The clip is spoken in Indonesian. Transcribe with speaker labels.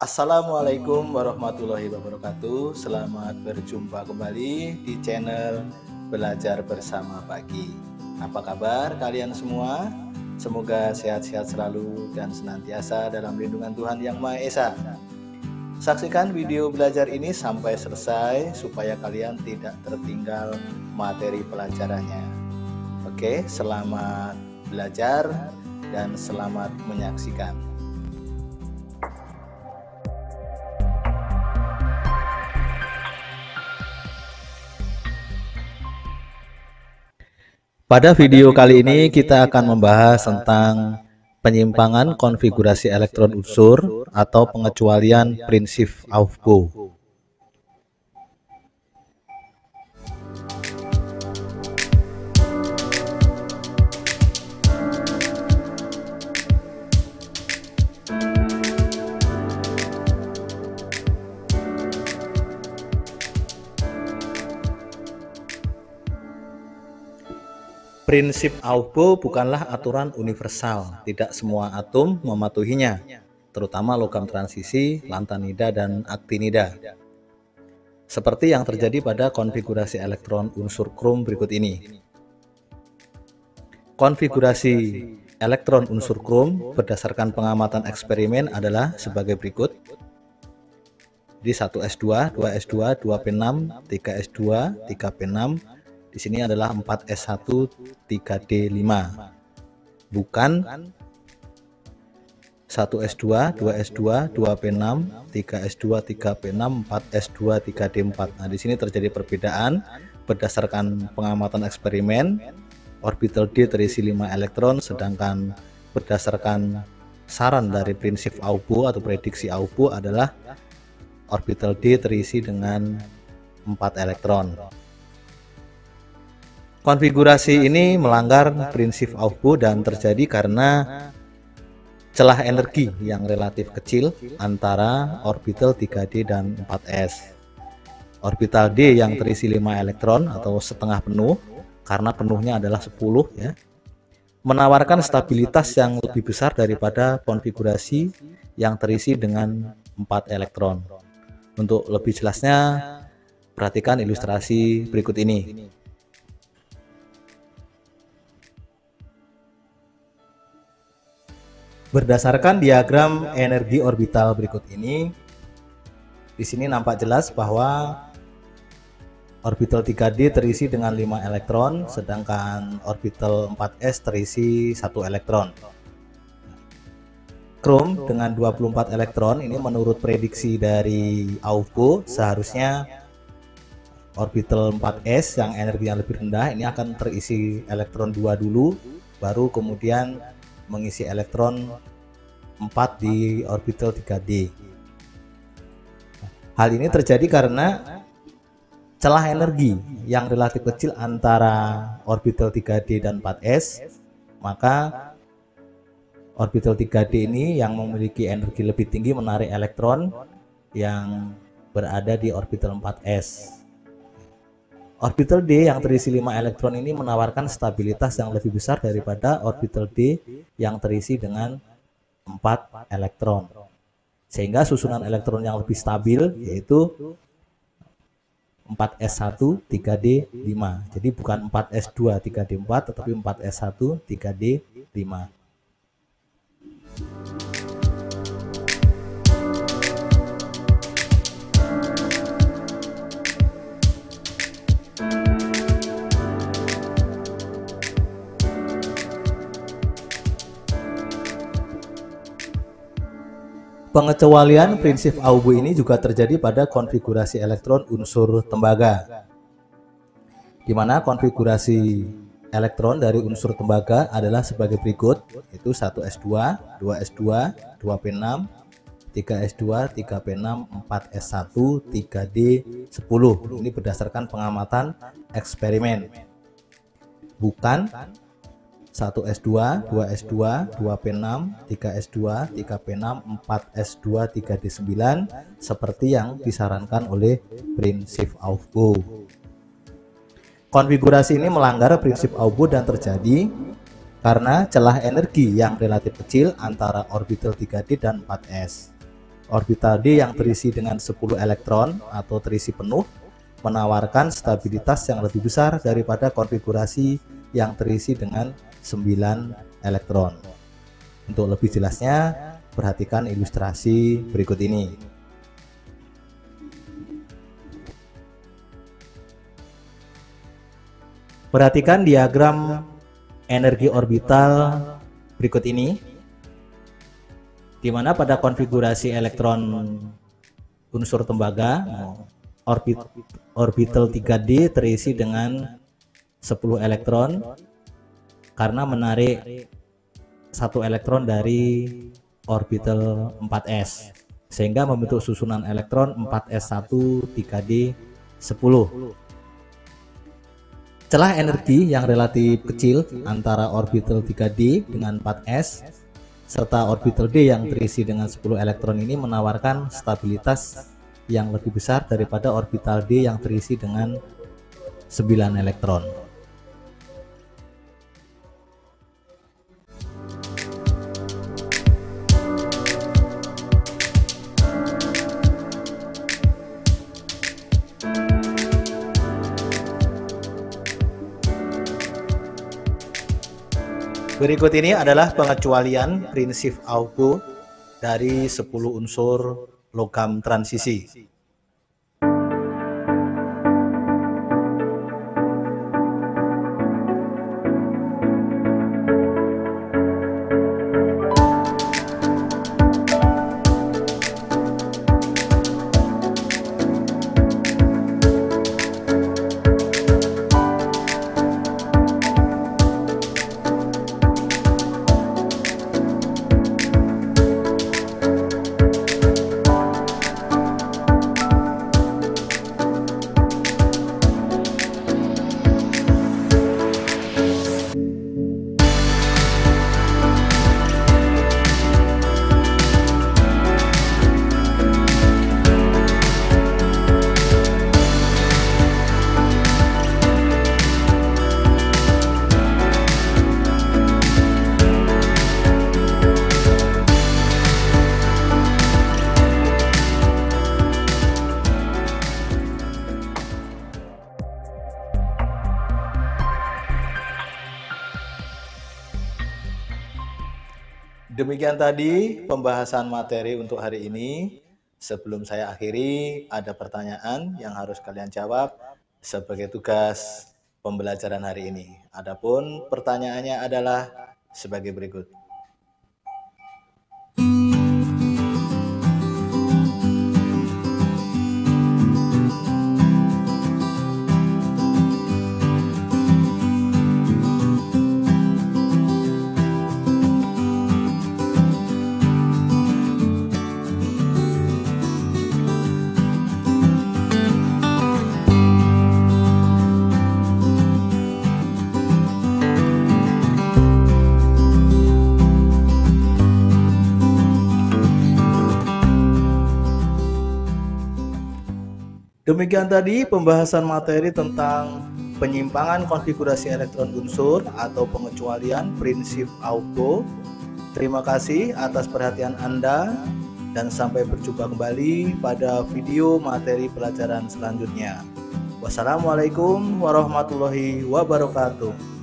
Speaker 1: Assalamualaikum warahmatullahi wabarakatuh. Selamat berjumpa kembali di channel Belajar Bersama Pagi. Apa kabar kalian semua? Semoga sehat-sehat selalu dan senantiasa dalam lindungan Tuhan Yang Maha Esa. Saksikan video belajar ini sampai selesai supaya kalian tidak tertinggal materi pelajarannya. Oke, selamat belajar dan selamat menyaksikan. Pada video kali ini kita akan membahas tentang penyimpangan konfigurasi elektron unsur atau pengecualian prinsip Aufbau. Prinsip Aufbau bukanlah aturan universal, tidak semua atom mematuhinya, terutama logam transisi, lantanida, dan aktinida. Seperti yang terjadi pada konfigurasi elektron unsur krom berikut ini. Konfigurasi elektron unsur krom berdasarkan pengamatan eksperimen adalah sebagai berikut. Di 1s2, 2s2, 2p6, 3s2, 3p6. Di sini adalah 4s1, 3d5. Bukan 1s2, 2s2, 2p6, 3s2, 3p6, 4s2, 3d4. Nah, di sini terjadi perbedaan berdasarkan pengamatan eksperimen. Orbital D terisi 5 elektron, sedangkan berdasarkan saran dari prinsip Aufbau atau prediksi Aufbau adalah orbital D terisi dengan 4 elektron. Konfigurasi ini melanggar prinsip Aufbau dan terjadi karena celah energi yang relatif kecil antara orbital 3D dan 4s. Orbital D yang terisi 5 elektron atau setengah penuh, karena penuhnya adalah 10 ya, menawarkan stabilitas yang lebih besar daripada konfigurasi yang terisi dengan 4 elektron. Untuk lebih jelasnya, perhatikan ilustrasi berikut ini. Berdasarkan diagram energi orbital berikut ini, di sini nampak jelas bahwa orbital 3D terisi dengan 5 elektron, sedangkan orbital 4s terisi 1 elektron. Krom dengan 24 elektron ini menurut prediksi dari Aufbau seharusnya orbital 4s yang energinya lebih rendah ini akan terisi elektron 2 dulu, baru kemudian mengisi elektron 4 di orbital 3D. Hal ini terjadi karena celah energi yang relatif kecil antara orbital 3D dan 4s, maka orbital 3D ini yang memiliki energi lebih tinggi menarik elektron yang berada di orbital 4s. Orbital D yang terisi 5 elektron ini menawarkan stabilitas yang lebih besar daripada orbital D yang terisi dengan 4 elektron. Sehingga susunan elektron yang lebih stabil yaitu 4s1, 3d5. Jadi bukan 4s2, 3d4 tetapi 4s1, 3d5. Pengecualian prinsip Aufbau ini juga terjadi pada konfigurasi elektron unsur tembaga, di mana konfigurasi elektron dari unsur tembaga adalah sebagai berikut, yaitu 1s2, 2s2, 2p6, 3s2, 3p6, 4s1, 3d10. Ini berdasarkan pengamatan eksperimen, bukan 1s2, 2s2, 2p6, 3s2, 3p6, 4s2, 3d9 seperti yang disarankan oleh prinsip Aufbau. Konfigurasi ini melanggar prinsip Aufbau dan terjadi karena celah energi yang relatif kecil antara orbital 3D dan 4s. Orbital D yang terisi dengan 10 elektron atau terisi penuh menawarkan stabilitas yang lebih besar daripada konfigurasi yang terisi dengan 9 elektron. Untuk lebih jelasnya, perhatikan ilustrasi berikut ini. Perhatikan diagram energi orbital berikut ini, di mana pada konfigurasi elektron unsur tembaga orbital 3D terisi dengan 10 elektron karena menarik 1 elektron dari orbital 4s sehingga membentuk susunan elektron 4s1 3D 10. Celah energi yang relatif kecil antara orbital 3D dengan 4s serta orbital D yang terisi dengan 10 elektron ini menawarkan stabilitas yang lebih besar daripada orbital D yang terisi dengan 9 elektron. Berikut ini adalah pengecualian prinsip Auger dari 10 unsur logam transisi. Demikian tadi pembahasan materi untuk hari ini. Sebelum saya akhiri, ada pertanyaan yang harus kalian jawab sebagai tugas pembelajaran hari ini. Adapun pertanyaannya adalah sebagai berikut. Demikian tadi pembahasan materi tentang penyimpangan konfigurasi elektron unsur atau pengecualian prinsip Auger. Terima kasih atas perhatian Anda dan sampai berjumpa kembali pada video materi pelajaran selanjutnya. Wassalamualaikum warahmatullahi wabarakatuh.